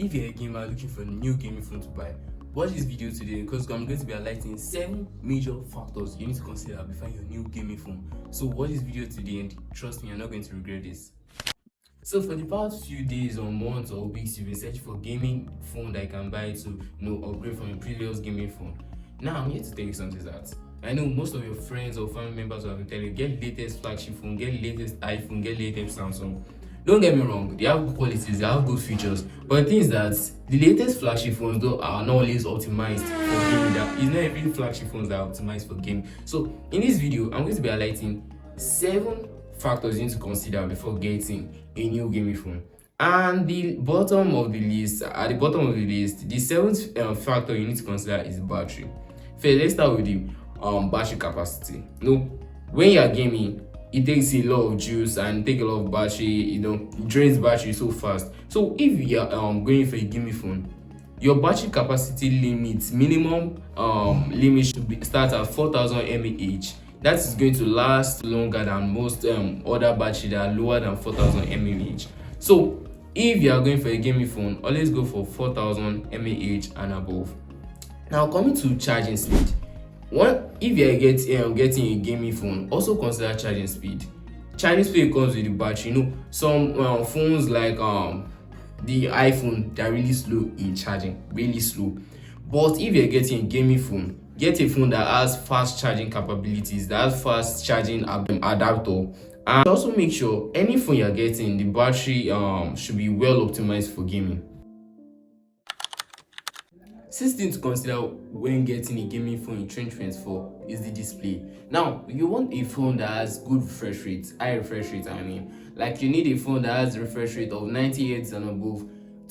if you're a gamer looking for a new gaming phone to buy, watch this video today because I'm going to be highlighting 7 major factors you need to consider before your new gaming phone. So watch this video today and trust me, you're not going to regret this. So for the past few days or months or weeks, you've been searching for gaming phone that you can buy to upgrade from your previous gaming phone. Now I'm here to tell you something that I know most of your friends or family members will have been telling you, get latest flagship phone, get latest iPhone, get latest Samsung. Don't get me wrong, they have good qualities, they have good features, but the thing is that the latest flagship phones though are not always optimized for gaming. It's not every flagship phones that are optimized for gaming. So in this video, I'm going to be highlighting 7 factors you need to consider before getting a new gaming phone. And the bottom of the list, at the bottom of the list, the 7th factor you need to consider is battery. First, let's start with the battery capacity. When you are gaming, it takes a lot of juice and take a lot of battery, it drains battery so fast. So if you are going for a gaming phone, your battery capacity minimum limit should start at 4000 mAh. That is going to last longer than most other batteries that are lower than 4000 mAh. So if you are going for a gaming phone, always go for 4000 mAh and above. Now coming to charging speed. If you are getting a gaming phone, also consider charging speed. Charging speed comes with the battery. Some phones like the iPhone, they're really slow in charging, really slow. But if you're getting a gaming phone, get a phone that has fast charging capabilities, that has fast charging adapter. And also make sure any phone you're getting, the battery should be well optimized for gaming. 6th thing to consider when getting a gaming phone in 2024 is the display. Now, you want a phone that has good refresh rate, high refresh rate. Like you need a phone that has refresh rate of 90 Hz and above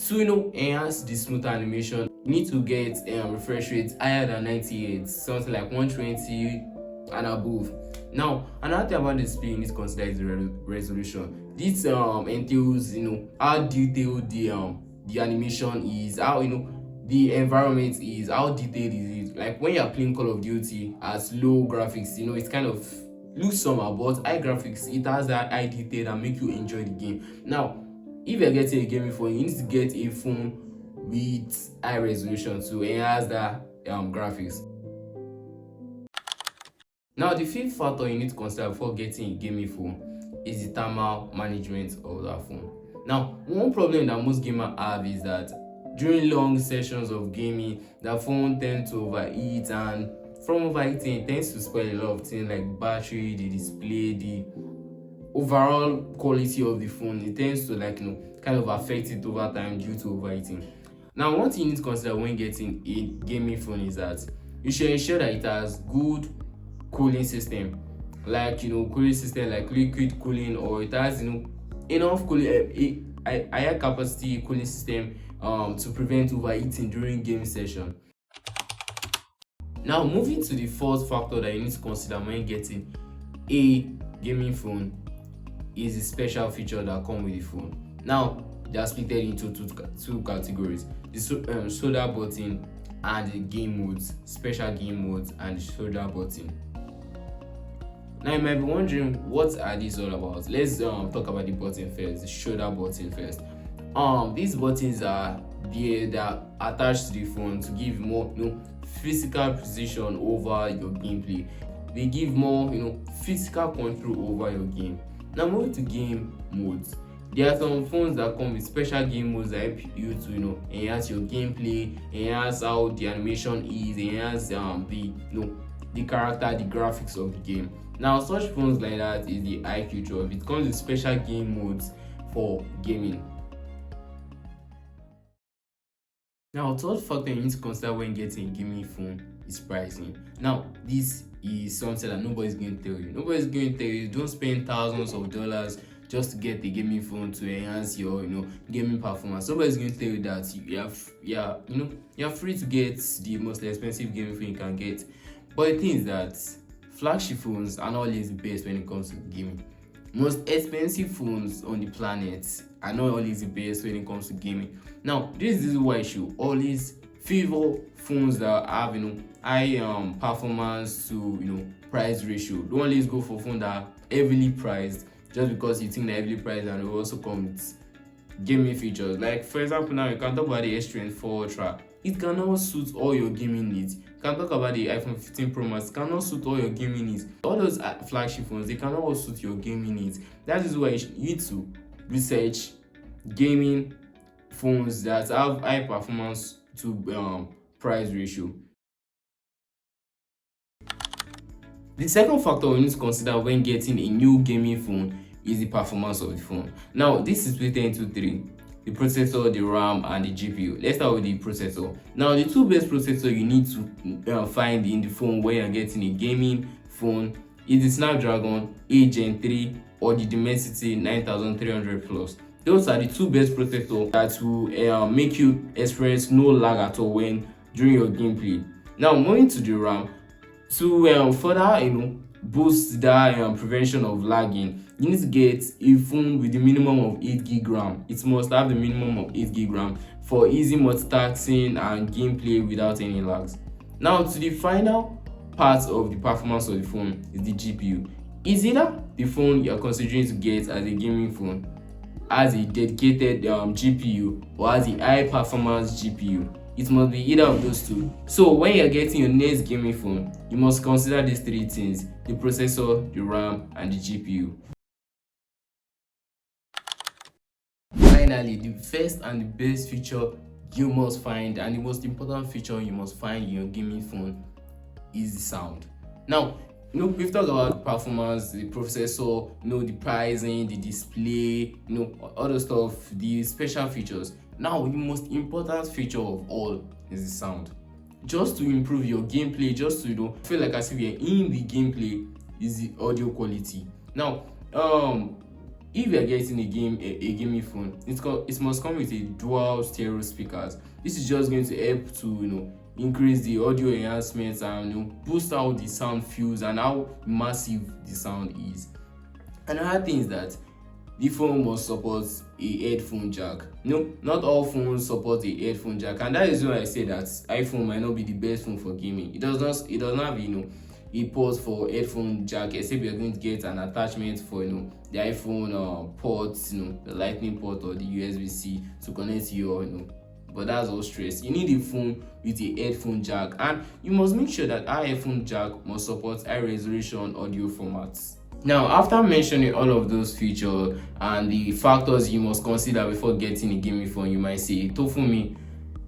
to enhance the smooth animation. You need to get refresh rate higher than 90 Hz, something like 120 and above. Now, another thing about the display you need to consider is the resolution. This entails how detailed the animation is, how the environment is, how detailed is it. Like when you're playing Call of Duty at low graphics, it kind of looks somehow, but high graphics, it has that high detail and make you enjoy the game. Now, if you're getting a gaming phone, you need to get a phone with high resolution to enhance that graphics. Now, the 5th factor you need to consider before getting a gaming phone is the thermal management of that phone. Now, one problem that most gamers have is that during long sessions of gaming, the phone tends to overheat, and from overheating, it tends to spoil a lot of things like battery, the display, the overall quality of the phone. It tends to kind of affect it over time due to overheating. Now, one thing you need to consider when getting a gaming phone is that you should ensure that it has good cooling system, like cooling system like liquid cooling, or it has enough cooling, a higher capacity cooling system to prevent overheating during game session. Now, moving to the 4th factor that you need to consider when getting a gaming phone is the special feature that come with the phone. Now, they are split into two categories: the shoulder button and the game modes, special game modes and the shoulder button. Now you might be wondering, what are these all about? Let's talk about the button first, the shoulder button first. These buttons are there that are attached to the phone to give more physical precision over your gameplay. They give more physical control over your game. Now moving to game modes. There are some phones that come with special game modes that help you to enhance your gameplay, enhance how the animation is, enhance the character, the graphics of the game. Now, such phones like that is the iQOO. It comes with special game modes for gaming. Now, 3rd factor you need to consider when getting a gaming phone is pricing. Now, this is something that nobody's going to tell you. Nobody's going to tell you don't spend thousands of dollars just to get a gaming phone to enhance your gaming performance. Nobody's going to tell you that you're free to get the most expensive gaming phone you can get. But the thing is that flagship phones are not always the best when it comes to gaming. Most expensive phones on the planet are not always the best when it comes to gaming. Now, this is why you should always favor phones that have high performance to price ratio. Don't always go for phones that are heavily priced just because you think they're heavily priced and they will also come with gaming features. Like for example, now you can talk about the S24 Ultra. It cannot suit all your gaming needs. You can talk about the iPhone 15 Pro Max. It cannot suit all your gaming needs. All those flagship phones, they cannot all suit your gaming needs. That is why you need to research gaming phones that have high performance to price ratio. The second factor we need to consider when getting a new gaming phone is the performance of the phone. Now, this is split into three: the processor, the RAM, and the GPU. Let's start with the processor. Now, the two best processors you need to find in the phone when you're getting a gaming phone is the Snapdragon 8 Gen 3 or the Dimensity 9300 Plus. Those are the two best processors that will make you experience no lag at all when during your gameplay. Now, moving to the RAM, to further boost that prevention of lagging, you need to get a phone with the minimum of 8 gig RAM. It must have the minimum of 8 gig RAM for easy multitasking and gameplay without any lags. Now, to the final part of the performance of the phone is the GPU. Is either the phone you are considering to get as a gaming phone has a dedicated GPU or has a high performance GPU. It must be either of those two. So when you're getting your next gaming phone, you must consider these three things: the processor, the RAM, and the GPU. Finally, the first and the best feature you must find, and the most important feature you must find in your gaming phone, is the sound. Now, we've talked about the performance, the processor, the pricing, the display, all the stuff, the special features. Now, the most important feature of all is the sound. Just to improve your gameplay, just to feel like as if you're in the gameplay, is the audio quality. Now, if you're getting a gaming phone, it must come with a dual stereo speakers. This is just going to help to increase the audio enhancements and boost how the sound feels and how massive the sound is. Another thing is that the phone must support a headphone jack. Not all phones support a headphone jack, and that is why I say that iPhone might not be the best phone for gaming. It does not have a port for headphone jack, except you're going to get an attachment for the iPhone ports, the lightning port or the USB-C to connect to your but that's all stress. You need a phone with a headphone jack, and you must make sure that our headphone jack must support high resolution audio formats. Now, after mentioning all of those features and the factors you must consider before getting a gaming phone, you might say, Tofumi,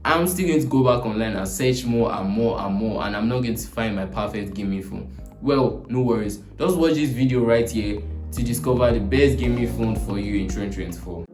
I'm still going to go back online and search more and more and more, and I'm not going to find my perfect gaming phone. Well, no worries. Just watch this video right here to discover the best gaming phone for you in 2024.